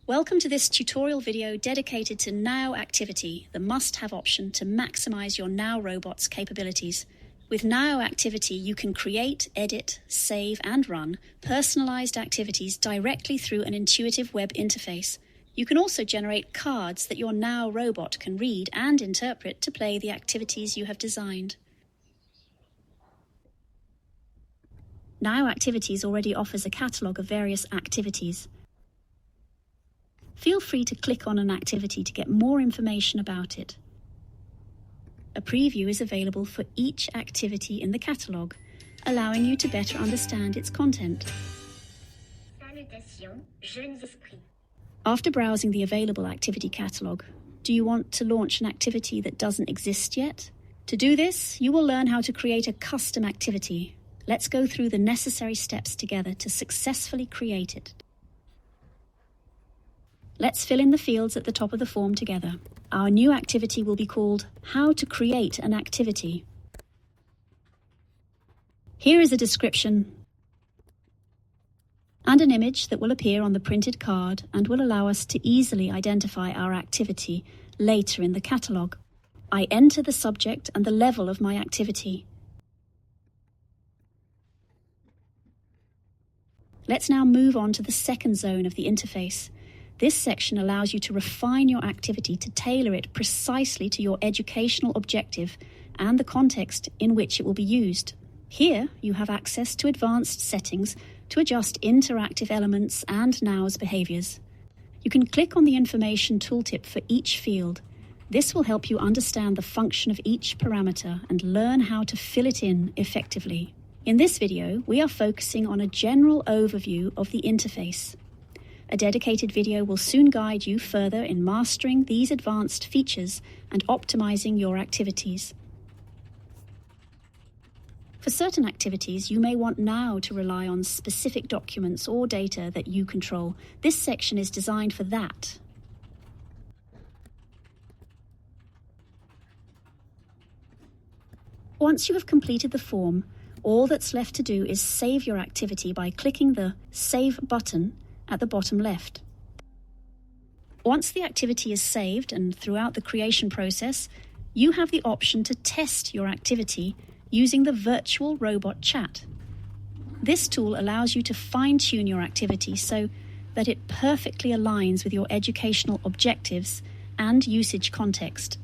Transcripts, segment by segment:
Welcome to this tutorial video dedicated to NAO Activity, the must-have option to maximize your NAO robot's capabilities. With NAO Activity, you can create, edit, save, and run personalized activities directly through an intuitive web interface. You can also generate cards that your NAO robot can read and interpret to play the activities you have designed. NAO Activities already offers a catalogue of various activities. Feel free to click on an activity to get more information about it. A preview is available for each activity in the catalogue, allowing you to better understand its content. After browsing the available activity catalogue, do you want to launch an activity that doesn't exist yet? To do this, you will learn how to create a custom activity. Let's go through the necessary steps together to successfully create it. Let's fill in the fields at the top of the form together. Our new activity will be called How to Create an Activity. Here is a description and an image that will appear on the printed card and will allow us to easily identify our activity later in the catalogue. I enter the subject and the level of my activity. Let's now move on to the second zone of the interface. This section allows you to refine your activity to tailor it precisely to your educational objective and the context in which it will be used. Here, you have access to advanced settings to adjust interactive elements and NAO's behaviors. You can click on the information tooltip for each field. This will help you understand the function of each parameter and learn how to fill it in effectively. In this video, we are focusing on a general overview of the interface. A dedicated video will soon guide you further in mastering these advanced features and optimizing your activities. For certain activities, you may want NAO to rely on specific documents or data that you control. This section is designed for that. Once you have completed the form, all that's left to do is save your activity by clicking the Save button at the bottom left. Once the activity is saved and throughout the creation process, you have the option to test your activity using the virtual robot chat. This tool allows you to fine-tune your activity so that it perfectly aligns with your educational objectives and usage context.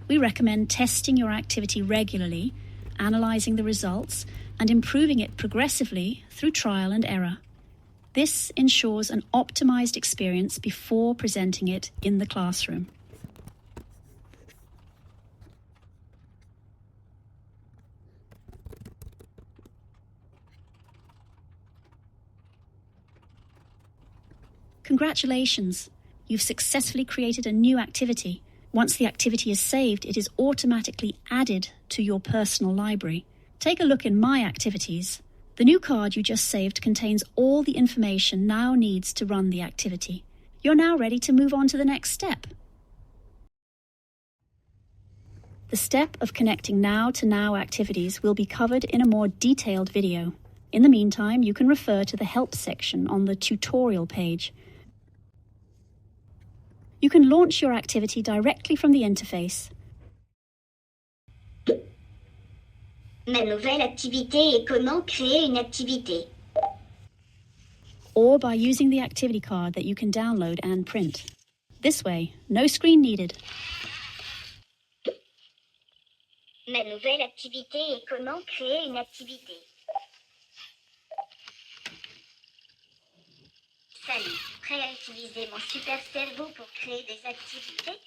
We recommend testing your activity regularly, analyzing the results, and improving it progressively through trial and error. This ensures an optimized experience before presenting it in the classroom. Congratulations! You've successfully created a new activity. Once the activity is saved, it is automatically added to your personal library. Take a look in My Activities. The new card you just saved contains all the information NAO needs to run the activity. You're now ready to move on to the next step. The step of connecting NAO to NAO Activities will be covered in a more detailed video. In the meantime, you can refer to the Help section on the tutorial page. You can launch your activity directly from the interface. Ma nouvelle activité est comment créer une activité. Or by using the activity card that you can download and print. This way, no screen needed. Ma nouvelle activité est comment créer une activité. Salut, prêt à utiliser mon super cerveau pour créer des activités?